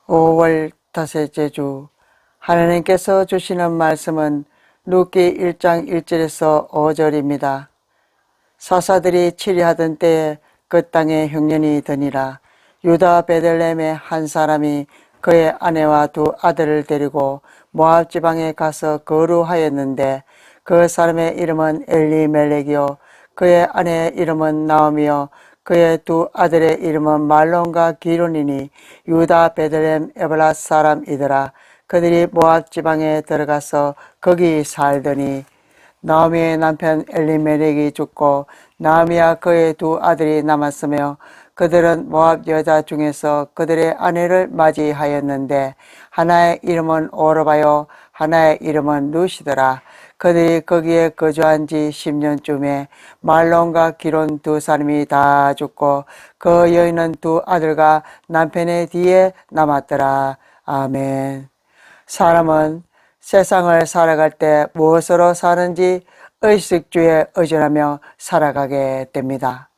5월 다섯째 주 하나님께서 주시는 말씀은 룻기 1장 1절에서 5절입니다. 사사들이 치리하던 때에 그 땅에 흉년이 드니라. 유다 베들레헴의 한 사람이 그의 아내와 두 아들을 데리고 모압 지방에 가서 거류하였는데 그 사람의 이름은 엘리멜렉이요 그의 아내의 이름은 나오미요 그의 두 아들의 이름은 말론과 기론이니 유다 베들레헴 에브라 사람이더라. 그들이 모압 지방에 들어가서 거기 살더니 나오미의 남편 엘리멜렉이 죽고 나오미와 그의 두 아들이 남았으며 그들은 모압 여자 중에서 그들의 아내를 맞이하였는데 하나의 이름은 오르바요 하나의 이름은 룻이더라. 그들이 거기에 거주한 지 10년쯤에 말론과 기론 두 사람이 다 죽고 그 여인은 두 아들과 남편의 뒤에 남았더라. 아멘. 사람은 세상을 살아갈 때 무엇으로 사는지 의식주에 의존하며 살아가게 됩니다.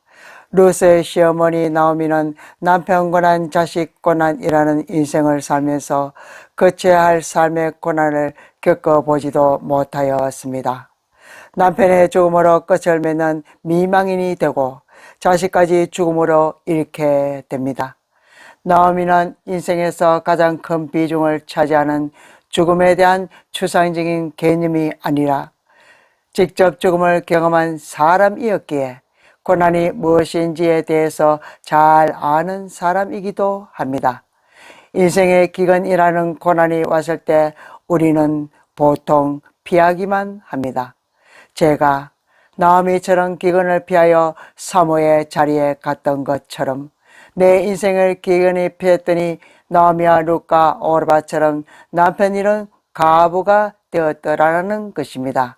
룻의 시어머니 나오미는 남편 고난, 자식 고난이라는 인생을 살면서 거쳐야 할 삶의 고난을 겪어보지도 못하였습니다. 남편의 죽음으로 끝을 맺는 미망인이 되고 자식까지 죽음으로 잃게 됩니다. 나오미는 인생에서 가장 큰 비중을 차지하는 죽음에 대한 추상적인 개념이 아니라 직접 죽음을 경험한 사람이었기에 고난이 무엇인지에 대해서 잘 아는 사람이기도 합니다. 인생의 기근이라는 고난이 왔을 때 우리는 보통 피하기만 합니다. 제가 나오미처럼 기근을 피하여 사모의 자리에 갔던 것처럼 내 인생을 기근이 피했더니 나오미와 룻과 오르바처럼 남편 잃은 가부가 되었더라는 것입니다.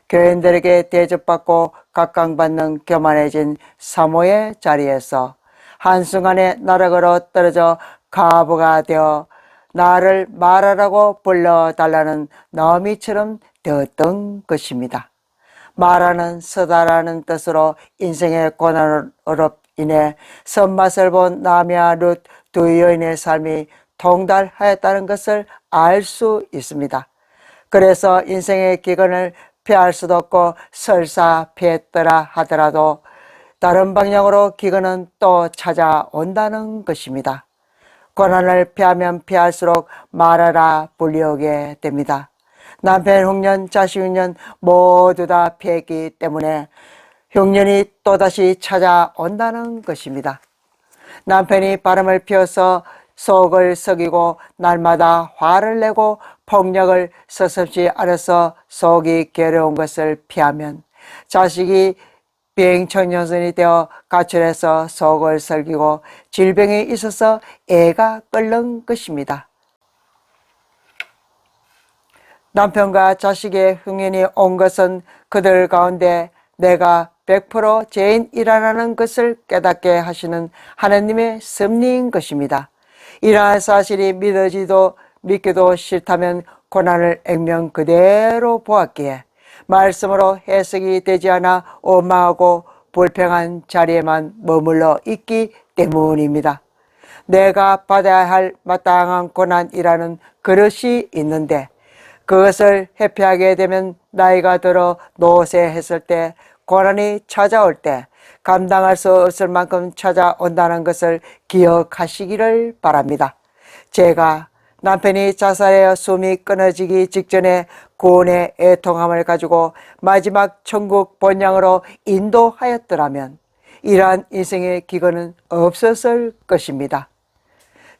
교인들에게 대접받고 각광받는 교만해진 사모의 자리에서 한순간에 나락으로 떨어져 가부가 되어 나를 말하라고 불러달라는 나오미처럼 되었던 것입니다. 말하는 서다라는 뜻으로 인생의 고난으로 인해 선맛을 본 나오미와 룻 두 여인의 삶이 통달하였다는 것을 알 수 있습니다. 그래서 인생의 기근을 피할 수도 없고 설사 피했더라 하더라도 다른 방향으로 기근은 또 찾아온다는 것입니다. 고난을 피하면 피할수록 말하라 불려오게 됩니다. 남편 흉년, 자식 흉년 모두 다 피했기 때문에 흉년이 또다시 찾아온다는 것입니다. 남편이 바람을 피워서 속을 썩이고 날마다 화를 내고 폭력을 서슴지 않아서 속이 괴로운 것을 피하면 자식이 비행청년선이 되어 가출해서 속을 썩이고 질병이 있어서 애가 끓는 것입니다. 남편과 자식의 흉년이 온 것은 그들 가운데 내가 100% 죄인이라는 것을 깨닫게 하시는 하나님의 섭리인 것입니다. 이러한 사실이 믿기도 싫다면 고난을 액면 그대로 보았기에 말씀으로 해석이 되지 않아 원망하고 불평한 자리에만 머물러 있기 때문입니다. 내가 받아야 할 마땅한 고난이라는 그릇이 있는데 그것을 회피하게 되면 나이가 들어 노쇠했을 때 고난이 찾아올 때 감당할 수 없을 만큼 찾아온다는 것을 기억하시기를 바랍니다. 제가 남편이 자살하여 숨이 끊어지기 직전에 구원의 애통함을 가지고 마지막 천국 본향으로 인도하였더라면 이러한 인생의 기근은 없었을 것입니다.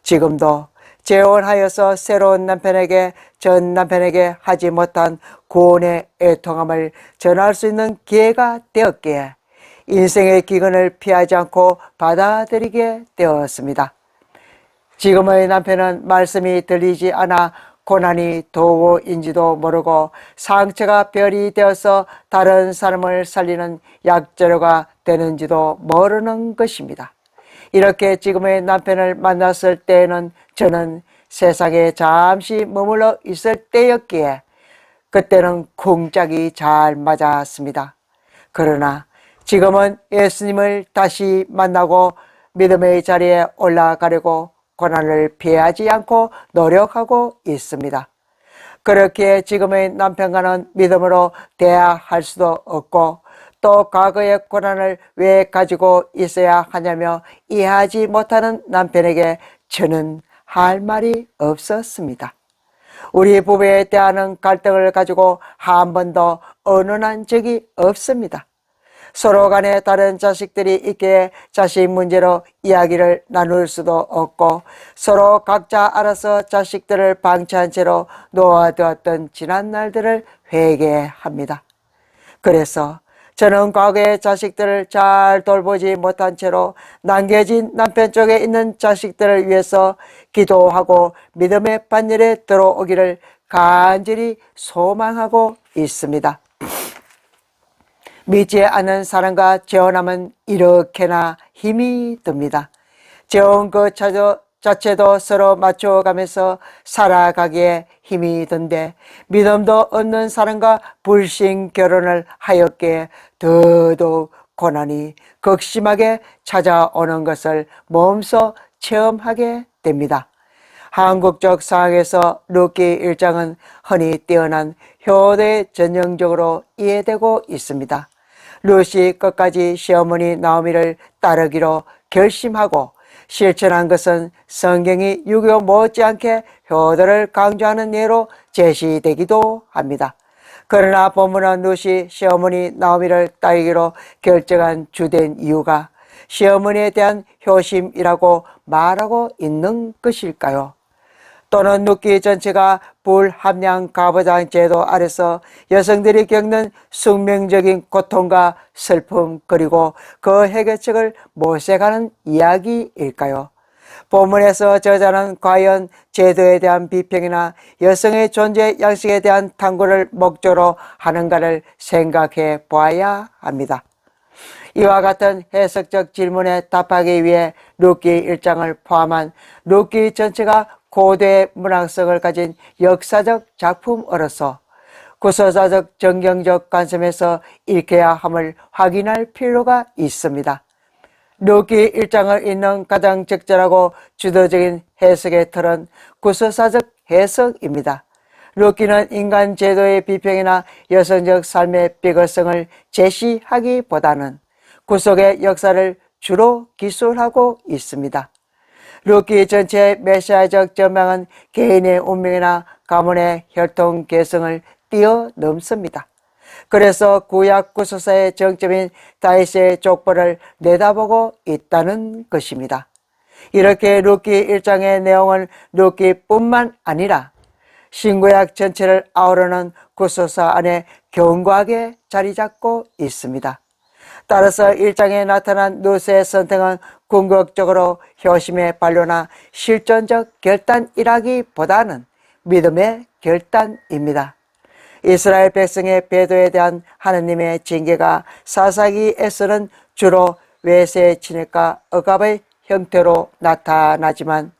지금도 재혼하여서 새로운 남편에게 전 남편에게 하지 못한 구원의 애통함을 전할 수 있는 기회가 되었기에 인생의 기근을 피하지 않고 받아들이게 되었습니다. 지금의 남편은 말씀이 들리지 않아 고난이 도구인지도 모르고 상처가 별이 되어서 다른 사람을 살리는 약재료가 되는지도 모르는 것입니다. 이렇게 지금의 남편을 만났을 때에는 저는 세상에 잠시 머물러 있을 때였기에 그때는 쿵짝이 잘 맞았습니다. 그러나 지금은 예수님을 다시 만나고 믿음의 자리에 올라가려고 고난을 피하지 않고 노력하고 있습니다. 그렇기에 지금의 남편과는 믿음으로 대화할 수도 없고 또 과거의 고난을 왜 가지고 있어야 하냐며 이해하지 못하는 남편에게 저는 할 말이 없었습니다. 우리 부부에 대한 갈등을 가지고 한 번도 언론한 적이 없습니다. 서로 간에 다른 자식들이 있기에 자식 문제로 이야기를 나눌 수도 없고 서로 각자 알아서 자식들을 방치한 채로 놓아두었던 지난 날들을 회개합니다. 그래서 저는 과거의 자식들을 잘 돌보지 못한 채로 남겨진 남편 쪽에 있는 자식들을 위해서 기도하고 믿음의 반열에 들어오기를 간절히 소망하고 있습니다. 믿지 않는 사람과 재혼하면 이렇게나 힘이 듭니다. 재혼 그 자체도 서로 맞춰가면서 살아가기에 힘이 든데 믿음도 없는 사람과 불신 결혼을 하였기에 더더욱 고난이 극심하게 찾아오는 것을 몸소 체험하게 됩니다. 한국적 상황에서 룻기 1장은 흔히 뛰어난 효도에 전형적으로 이해되고 있습니다. 룻이 끝까지 시어머니 나오미를 따르기로 결심하고 실천한 것은 성경이 유교 못지않게 효도를 강조하는 예로 제시되기도 합니다. 그러나 본문은 룻이 시어머니 나오미를 따르기로 결정한 주된 이유가 시어머니에 대한 효심이라고 말하고 있는 것일까요? 또는 룻기 전체가 불합리한 가부장 제도 아래서 여성들이 겪는 숙명적인 고통과 슬픔 그리고 그 해결책을 모색하는 이야기일까요? 본문에서 저자는 과연 제도에 대한 비평이나 여성의 존재 양식에 대한 탐구를 목적으로 하는가를 생각해 보아야 합니다. 이와 같은 해석적 질문에 답하기 위해 룻기 1장을 포함한 룻기 전체가 고대 문학성을 가진 역사적 작품으로서 구서사적 정경적 관점에서 읽혀야 함을 확인할 필요가 있습니다. 룻기 1장을 읽는 가장 적절하고 주도적인 해석의 틀은 구서사적 해석입니다. 룻기는 인간 제도의 비평이나 여성적 삶의 비극성을 제시하기보다는 구속의 역사를 주로 기술하고 있습니다. 룻기 전체의 메시아적 전망은 개인의 운명이나 가문의 혈통 개성을 뛰어넘습니다. 그래서 구약 구소사의 정점인 다윗의 족보를 내다보고 있다는 것입니다. 이렇게 룻기 1장의 내용은 룻기뿐만 아니라 신구약 전체를 아우르는 구소사 안에 견고하게 자리 잡고 있습니다. 따라서 1장에 나타난 룻의 선택은 궁극적으로 효심의 반려나 실존적 결단이라기보다는 믿음의 결단입니다. 이스라엘 백성의 배도에 대한 하느님의 징계가 사사기에서는 주로 외세 진액과 억압의 형태로 나타나지만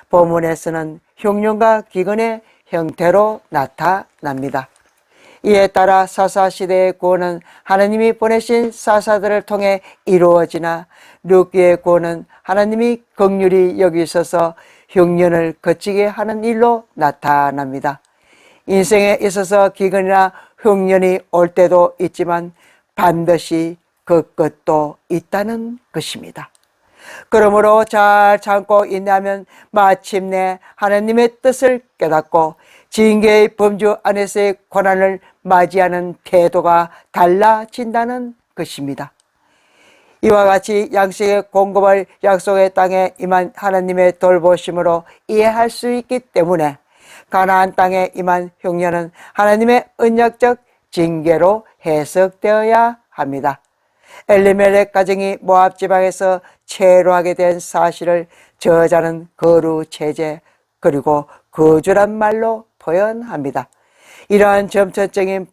본문에서는 흉년과 기근의 형태로 나타납니다. 이에 따라 사사시대의 구원은 하나님이 보내신 사사들을 통해 이루어지나 룻기의 구원은 하나님이 긍휼히 여기셔서 흉년을 거치게 하는 일로 나타납니다. 인생에 있어서 기근이나 흉년이 올 때도 있지만 반드시 그 끝도 있다는 것입니다. 그러므로 잘 참고 인내하면 마침내 하나님의 뜻을 깨닫고 징계의 범주 안에서의 고난을 맞이하는 태도가 달라진다는 것입니다. 이와 같이 양식의 공급을 약속의 땅에 임한 하나님의 돌보심으로 이해할 수 있기 때문에 가나안 땅에 임한 흉년은 하나님의 언약적 징계로 해석되어야 합니다. 엘리멜렉 가정이 모압 지방에서 체류하게 된 사실을 저자는 거루 체제 그리고 거주란 말로 표현합니다. 이러한 점천적인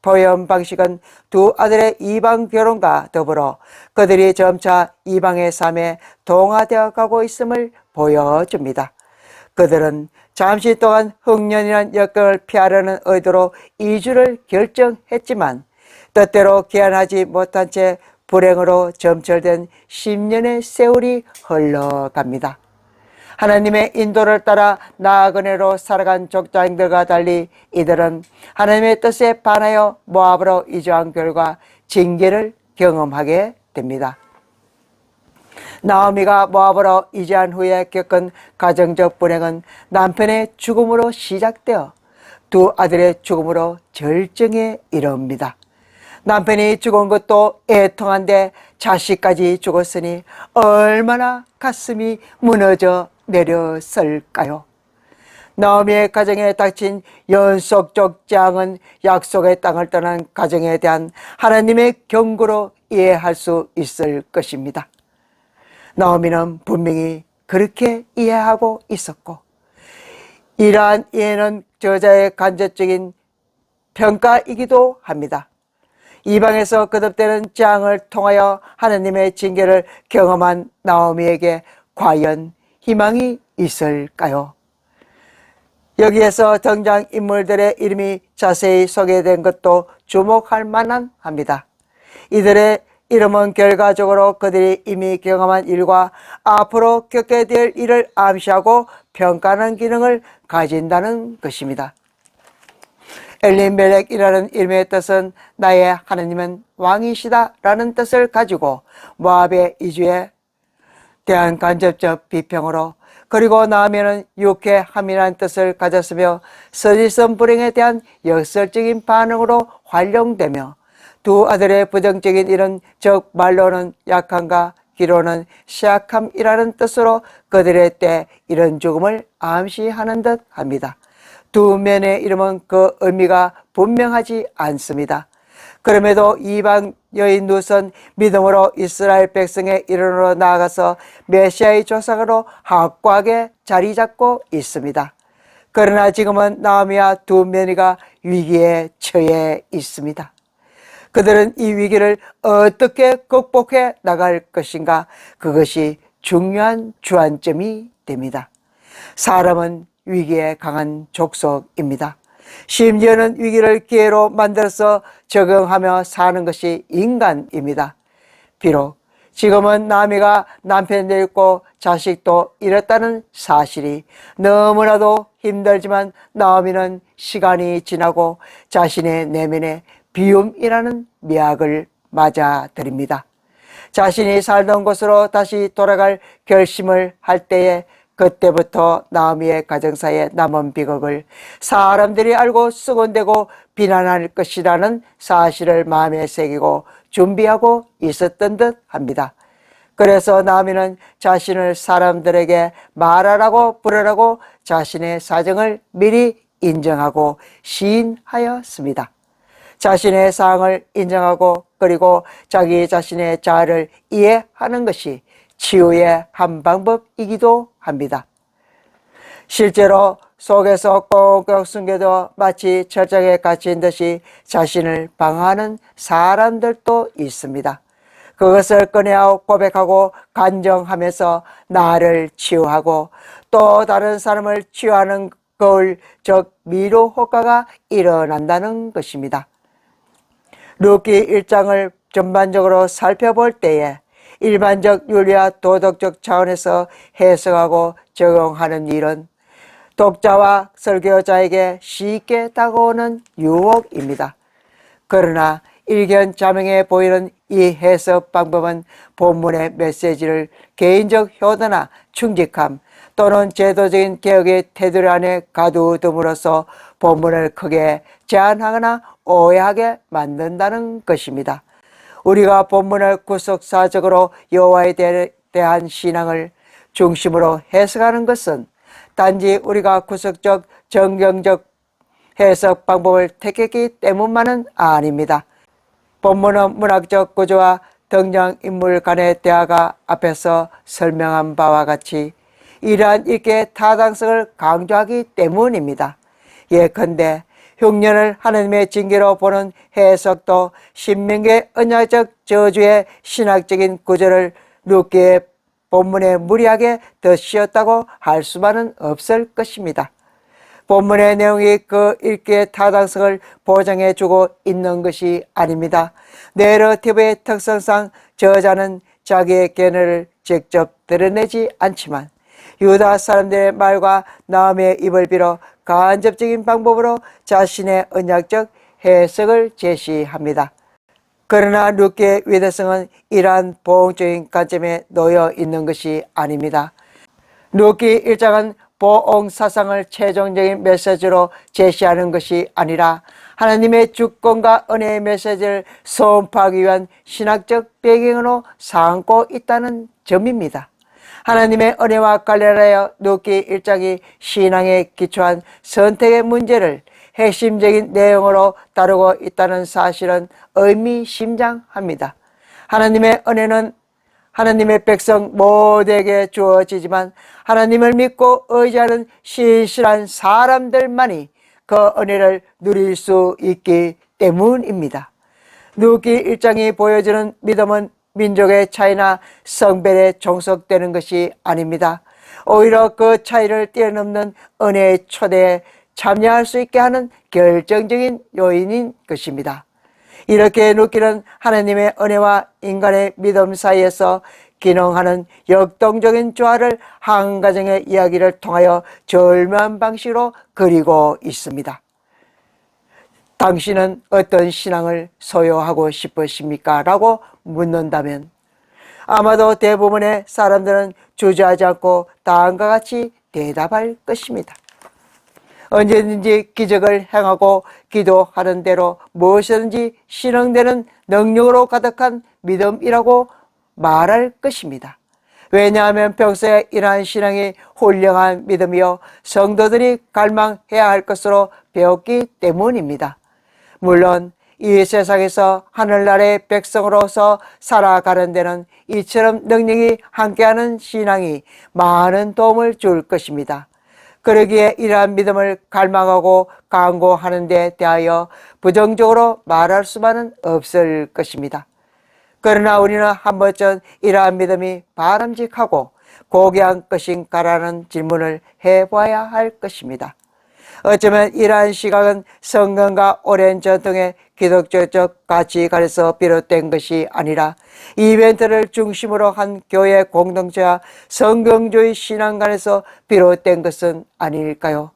표현 방식은 두 아들의 이방 결혼과 더불어 그들이 점차 이방의 삶에 동화되어 가고 있음을 보여줍니다. 그들은 잠시 동안 흉년이라는 역경을 피하려는 의도로 이주를 결정했지만 뜻대로 귀환하지 못한 채 불행으로 점철된 10년의 세월이 흘러갑니다. 하나님의 인도를 따라 나그네로 살아간 족장들과 달리 이들은 하나님의 뜻에 반하여 모압으로 이주한 결과 징계를 경험하게 됩니다. 나오미가 모압으로 이주한 후에 겪은 가정적 불행은 남편의 죽음으로 시작되어 두 아들의 죽음으로 절정에 이릅니다. 남편이 죽은 것도 애통한데 자식까지 죽었으니 얼마나 가슴이 무너져 내렸을까요? 나오미의 가정에 닥친 연속적 재앙은 약속의 땅을 떠난 가정에 대한 하나님의 경고로 이해할 수 있을 것입니다. 나오미는 분명히 그렇게 이해하고 있었고, 이러한 이해는 저자의 간접적인 평가이기도 합니다. 이방에서 거듭되는 재앙을 통하여 하나님의 징계를 경험한 나오미에게 과연 희망이 있을까요? 여기에서 등장인물들의 이름이 자세히 소개된 것도 주목할 만한 합니다. 이들의 이름은 결과적으로 그들이 이미 경험한 일과 앞으로 겪게 될 일을 암시하고 평가하는 기능을 가진다는 것입니다. 엘리멜렉이라는 이름의 뜻은 나의 하나님은 왕이시다 라는 뜻을 가지고 모압의 이주에 대한 간접적 비평으로, 그리고 나오미는 유쾌함이라는 뜻을 가졌으며 서지선 불행에 대한 역설적인 반응으로 활용되며, 두 아들의 부정적인 일은 즉 말로는 약함과 귀로는 쇠약함이라는 뜻으로 그들의 때 이런 죽음을 암시하는 듯 합니다. 두 면의 이름은 그 의미가 분명하지 않습니다. 그럼에도 이방 여인 룻은 믿음으로 이스라엘 백성의 일원으로 나아가서 메시아의 조상으로 확고하게 자리 잡고 있습니다. 그러나 지금은 나오미와 두 며느리가 위기에 처해 있습니다. 그들은 이 위기를 어떻게 극복해 나갈 것인가, 그것이 중요한 주안점이 됩니다. 사람은 위기에 강한 족속입니다. 심지어는 위기를 기회로 만들어서 적응하며 사는 것이 인간입니다. 비록 지금은 나오미가 남편도 잃고 자식도 잃었다는 사실이 너무나도 힘들지만, 나오미는 시간이 지나고 자신의 내면에 비움이라는 미학을 맞아들입니다. 자신이 살던 곳으로 다시 돌아갈 결심을 할 때에 그때부터 나오미의 가정사에 남은 비극을 사람들이 알고 수군대고 비난할 것이라는 사실을 마음에 새기고 준비하고 있었던 듯 합니다. 그래서 나오미는 자신을 사람들에게 말하라고 부르라고 자신의 사정을 미리 인정하고 시인하였습니다. 자신의 상황을 인정하고 그리고 자기 자신의 자아를 이해하는 것이 치유의 한 방법이기도 합니다. 실제로 속에서 꽁꽁 숨겨도 마치 철장에 갇힌 듯이 자신을 방어하는 사람들도 있습니다. 그것을 꺼내어 고백하고 간정하면서 나를 치유하고 또 다른 사람을 치유하는 거울, 즉 미로 효과가 일어난다는 것입니다. 룻기 1장을 전반적으로 살펴볼 때에 일반적 윤리와 도덕적 차원에서 해석하고 적용하는 일은 독자와 설교자에게 쉽게 다가오는 유혹입니다. 그러나 일견자명해 보이는 이 해석 방법은 본문의 메시지를 개인적 효도나 충직함 또는 제도적인 개혁의 테두리 안에 가두둠으로써 본문을 크게 제한하거나 오해하게 만든다는 것입니다. 우리가 본문을 구속사적으로 여호와에 대한 신앙을 중심으로 해석하는 것은 단지 우리가 구속적 정경적 해석 방법을 택했기 때문만은 아닙니다. 본문은 문학적 구조와 등장인물 간의 대화가 앞에서 설명한 바와 같이 이러한 읽기의 타당성을 강조하기 때문입니다. 예컨대 흉년을 하나님의 징계로 보는 해석도 신명기의 언약적 저주의 신학적인 구조를 룻기의 본문에 무리하게 덧씌웠다고 할 수만은 없을 것입니다. 본문의 내용이 그 읽기의 타당성을 보장해주고 있는 것이 아닙니다. 내러티브의 특성상 저자는 자기의 견해를 직접 드러내지 않지만 유다 사람들의 말과 나음의 입을 빌어 간접적인 방법으로 자신의 언약적 해석을 제시합니다. 그러나 룻기의 위대성은 이러한 보응적인 관점에 놓여 있는 것이 아닙니다. 룻기 1장은 보응 사상을 최종적인 메시지로 제시하는 것이 아니라 하나님의 주권과 은혜의 메시지를 선포하기 위한 신학적 배경으로 삼고 있다는 점입니다. 하나님의 은혜와 관련하여 룻기 1장이 신앙에 기초한 선택의 문제를 핵심적인 내용으로 다루고 있다는 사실은 의미심장합니다. 하나님의 은혜는 하나님의 백성 모두에게 주어지지만 하나님을 믿고 의지하는 신실한 사람들만이 그 은혜를 누릴 수 있기 때문입니다. 룻기 1장이 보여주는 믿음은 민족의 차이나 성별에 종속되는 것이 아닙니다. 오히려 그 차이를 뛰어넘는 은혜의 초대에 참여할 수 있게 하는 결정적인 요인인 것입니다. 이렇게 룻기는 하나님의 은혜와 인간의 믿음 사이에서 기능하는 역동적인 조화를 한 가정의 이야기를 통하여 절묘한 방식으로 그리고 있습니다. 당신은 어떤 신앙을 소유하고 싶으십니까? 라고 묻는다면 아마도 대부분의 사람들은 주저하지 않고 다음과 같이 대답할 것입니다. 언제든지 기적을 행하고 기도하는 대로 무엇이든지 실행되는 능력으로 가득한 믿음이라고 말할 것입니다. 왜냐하면 평소에 이러한 신앙이 훌륭한 믿음이요 성도들이 갈망해야 할 것으로 배웠기 때문입니다. 물론 이 세상에서 하늘나라의 백성으로서 살아가는 데는 이처럼 능력이 함께하는 신앙이 많은 도움을 줄 것입니다. 그러기에 이러한 믿음을 갈망하고 강구하는 데 대하여 부정적으로 말할 수만은 없을 것입니다. 그러나 우리는 한 번쯤 이러한 믿음이 바람직하고 고귀한 것인가라는 질문을 해봐야 할 것입니다. 어쩌면 이러한 시각은 성경과 오랜 전통의 기독교적 가치관에서 비롯된 것이 아니라 이벤트를 중심으로 한 교회 공동체와 성경주의 신앙관에서 비롯된 것은 아닐까요?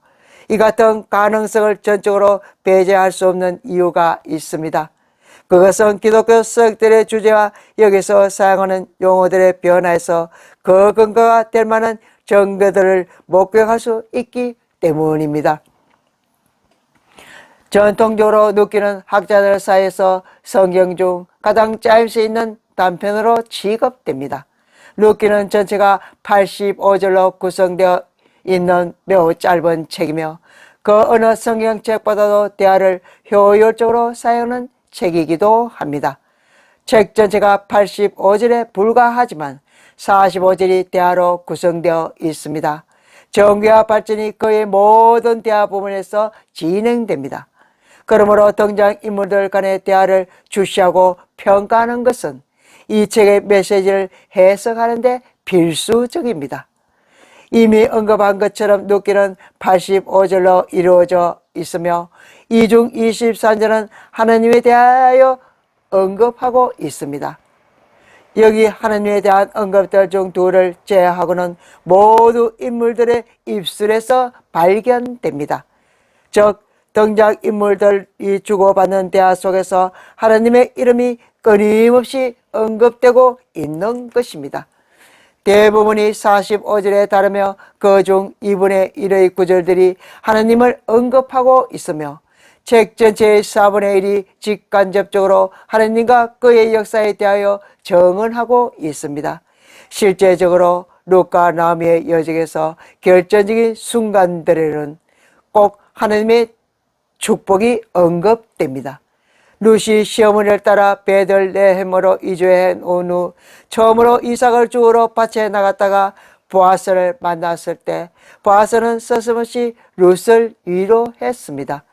이 같은 가능성을 전적으로 배제할 수 없는 이유가 있습니다. 그것은 기독교 서적들의 주제와 여기서 사용하는 용어들의 변화에서 그 근거가 될 만한 증거들을 목격할 수 있기 때문입니다. 전통적으로 룻기는 학자들 사이에서 성경 중 가장 짧을 수 있는 단편으로 취급됩니다. 룻기는 전체가 85절로 구성되어 있는 매우 짧은 책이며 그 어느 성경책보다도 대화를 효율적으로 사용하는 책이기도 합니다. 책 전체가 85절에 불과하지만 45절이 대화로 구성되어 있습니다. 정교와 발전이 거의 모든 대화 부분에서 진행됩니다. 그러므로 등장인물들 간의 대화를 주시하고 평가하는 것은 이 책의 메시지를 해석하는 데 필수적입니다. 이미 언급한 것처럼 룻기는 85절로 이루어져 있으며 이 중 23절은 하나님에 대하여 언급하고 있습니다. 여기 하나님에 대한 언급들 중 둘을 제외하고는 모두 인물들의 입술에서 발견됩니다. 즉 등장인물들이 주고받는 대화 속에서 하나님의 이름이 끊임없이 언급되고 있는 것입니다. 대부분이 45절에 달하며 그중 2분의 1의 구절들이 하나님을 언급하고 있으며 책 전체의 4분의 1이 직간접적으로 하나님과 그의 역사에 대하여 정언하고 있습니다. 실제적으로 룻과 나오미의 여정에서 결정적인 순간들에는 꼭 하나님의 축복이 언급됩니다. 룻이 시어머니를 따라 베들레헴으로 이주해 온 후 처음으로 이삭을 주우러 밭에 나갔다가 보아스를 만났을 때 보아스는 서슴없이 룻을 위로했습니다.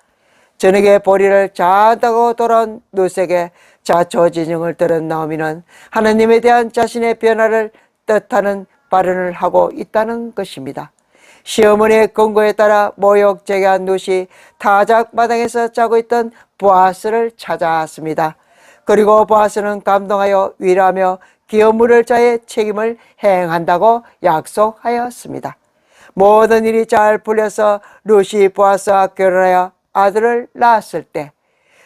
저녁에 보리를 잘다고 돌아온 룻에게 자초지종을 들은 나오미는 하나님에 대한 자신의 변화를 뜻하는 발언을 하고 있다는 것입니다. 시어머니의 권고에 따라 모욕제기한 룻이 타작 마당에서 자고 있던 보아스를 찾아왔습니다. 그리고 보아스는 감동하여 위로하며 기업 물을 자의 책임을 행한다고 약속하였습니다. 모든 일이 잘 풀려서 루시 보아스와 결혼하여 아들을 낳았을 때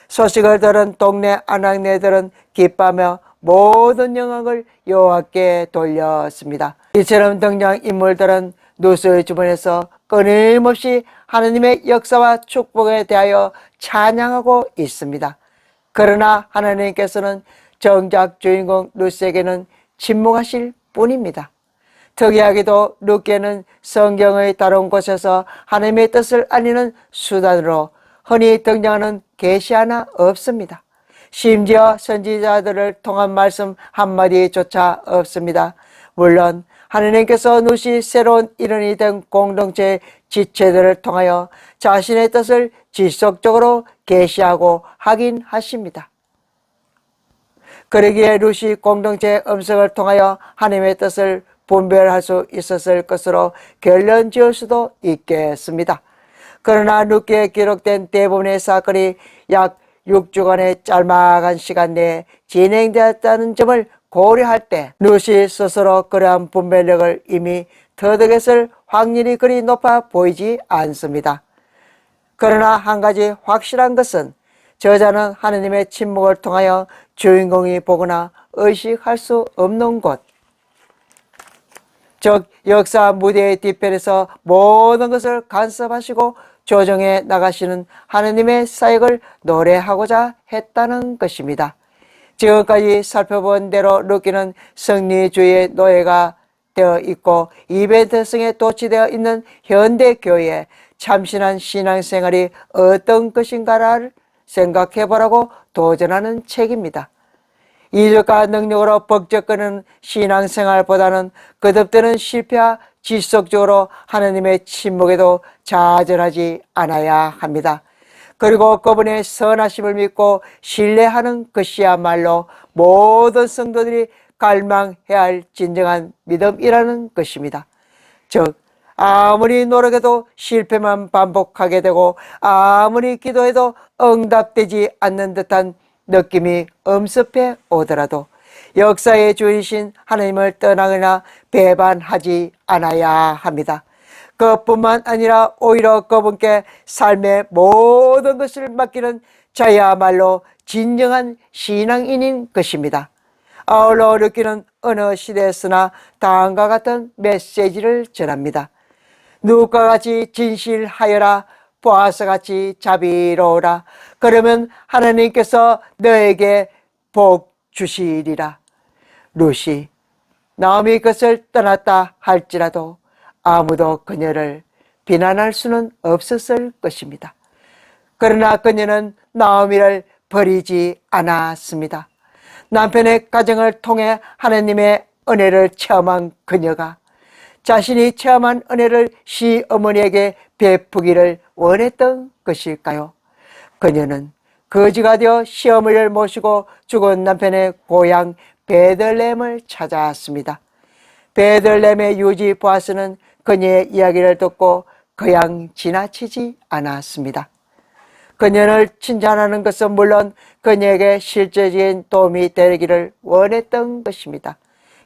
소식을 들은 동네 아낙네들은 기뻐하며 모든 영광을 여호와께 돌렸습니다. 이처럼 등장 인물들은 루스의 주변에서 끊임없이 하나님의 역사와 축복에 대하여 찬양하고 있습니다. 그러나 하나님께서는 정작 주인공 루스에게는 침묵하실 뿐입니다. 특이하게도 루께는 성경의 다른 곳에서 하나님의 뜻을 알리는 수단으로 흔히 등장하는 계시 하나 없습니다. 심지어 선지자들을 통한 말씀 한마디조차 없습니다. 물론 하나님께서 누시 새로운 일원이 된 공동체 지체들을 통하여 자신의 뜻을 지속적으로 계시하고 확인하십니다. 그러기에 루시 공동체 음성을 통하여 하나님의 뜻을 분별할 수 있었을 것으로 결론 지을 수도 있겠습니다. 그러나 룻기에 기록된 대부분의 사건이 약 6주간의 짤막한 시간 내에 진행되었다는 점을 고려할 때 룻이 스스로 그러한 분별력을 이미 터득했을 확률이 그리 높아 보이지 않습니다. 그러나 한 가지 확실한 것은 저자는 하나님의 침묵을 통하여 주인공이 보거나 의식할 수 없는 곳, 즉 역사 무대의 뒤편에서 모든 것을 간섭하시고 조정해 나가시는 하나님의 사역을 노래하고자 했다는 것입니다. 지금까지 살펴본 대로 룻기는 승리주의의 노예가 되어 있고 이벤트성에 도취되어 있는 현대교회의 참신한 신앙생활이 어떤 것인가를 생각해보라고 도전하는 책입니다. 이적과 능력으로 벅적거리는 신앙생활보다는 거듭되는 실패와 지속적으로 하나님의 침묵에도 좌절하지 않아야 합니다. 그리고 그분의 선하심을 믿고 신뢰하는 것이야말로 모든 성도들이 갈망해야 할 진정한 믿음이라는 것입니다. 즉 아무리 노력해도 실패만 반복하게 되고 아무리 기도해도 응답되지 않는 듯한 느낌이 엄습해 오더라도 역사의 주이신 하나님을 떠나거나 배반하지 않아야 합니다. 그뿐만 아니라 오히려 그분께 삶의 모든 것을 맡기는 자야말로 진정한 신앙인인 것입니다. 아울러 룻기는 어느 시대에서나 다음과 같은 메시지를 전합니다. 룻과 같이 진실하여라, 보아스같이 자비로우라. 그러면 하나님께서 너에게 복 주시리라. 룻이 나오미 것을 떠났다 할지라도 아무도 그녀를 비난할 수는 없었을 것입니다. 그러나 그녀는 나오미를 버리지 않았습니다. 남편의 가정을 통해 하나님의 은혜를 체험한 그녀가 자신이 체험한 은혜를 시어머니에게 베푸기를 원했던 것일까요? 그녀는 거지가 되어 시어머니를 모시고 죽은 남편의 고향 베들레헴을 찾아왔습니다. 베들레헴의 유지 보아스는 그녀의 이야기를 듣고 그냥 지나치지 않았습니다. 그녀를 칭찬하는 것은 물론 그녀에게 실제적인 도움이 되기를 원했던 것입니다.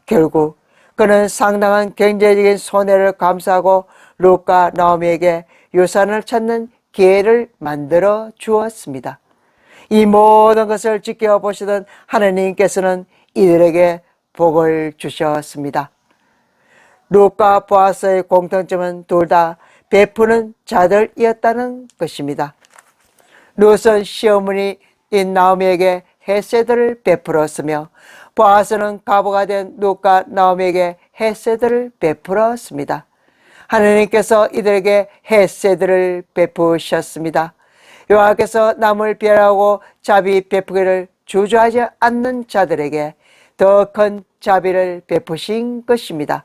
결국 그는 상당한 경제적인 손해를 감수하고 룻과 나오미에게 유산을 찾는 기회를 만들어 주었습니다. 이 모든 것을 지켜보시던 하나님께서는 이들에게 복을 주셨습니다. 룻과 보아스의 공통점은 둘 다 베푸는 자들이었다는 것입니다. 룻은 시어머니인 나오미에게 헤세드를 베풀었으며 보아스는 과부가 된 룻과 나오미에게 헤세드를 베풀었습니다. 하나님께서 이들에게 헤세드를 베푸셨습니다. 여호와께서 남을 비하하고 자비 베푸기를 주저하지 않는 자들에게 더 큰 자비를 베푸신 것입니다.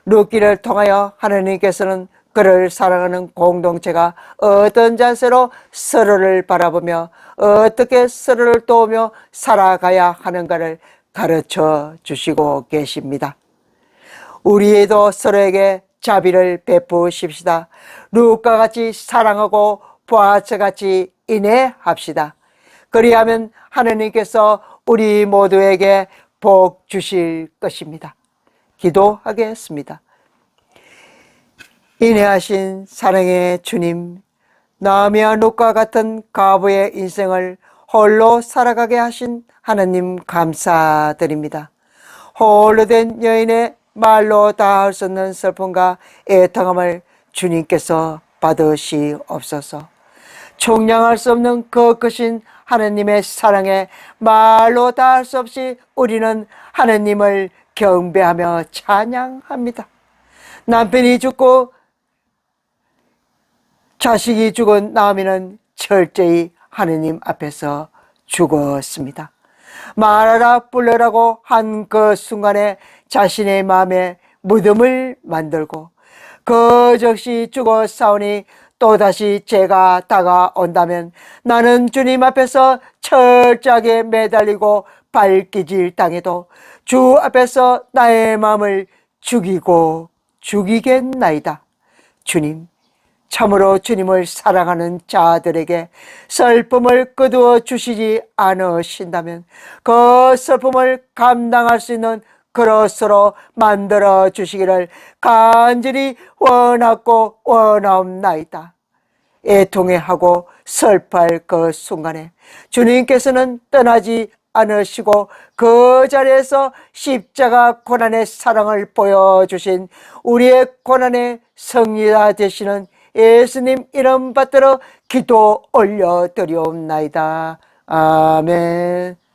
룻기를 통하여 하나님께서는 그를 사랑하는 공동체가 어떤 자세로 서로를 바라보며 어떻게 서로를 도우며 살아가야 하는가를 가르쳐 주시고 계십니다. 우리도 서로에게 자비를 베푸십시다. 룻과 같이 사랑하고 보아스같이 인애합시다. 그리하면 하나님께서 우리 모두에게 복 주실 것입니다. 기도하겠습니다. 인내하신 사랑의 주님, 나아미와 룻과 같은 과부의 인생을 홀로 살아가게 하신 하나님 감사드립니다. 홀로 된 여인의 말로 다 할 수 없는 슬픔과 애통함을 주님께서 받으시옵소서. 총량할 수 없는 그 크신 하나님의 사랑에 말로 다 할 수 없이 우리는 하나님을 경배하며 찬양합니다. 남편이 죽고 자식이 죽은 나오미는 철저히 하느님 앞에서 죽었습니다. 말하라 불러라고 한 그 순간에 자신의 마음에 무덤을 만들고 그 즉시 죽어 싸우니 또다시 죄가 다가온다면 나는 주님 앞에서 철저하게 매달리고 발기질 당해도 주 앞에서 나의 마음을 죽이고 죽이겠나이다. 주님, 참으로 주님을 사랑하는 자들에게 슬픔을 거두어 주시지 않으신다면 그 슬픔을 감당할 수 있는 그릇으로 만들어 주시기를 간절히 원하고 원하옵나이다. 애통해하고 슬퍼할 그 순간에 주님께서는 떠나지 않으시고 그 자리에서 십자가 고난의 사랑을 보여주신 우리의 고난의 승리자 되시는 예수님 이름 받들어 기도 올려드리옵나이다. 아멘.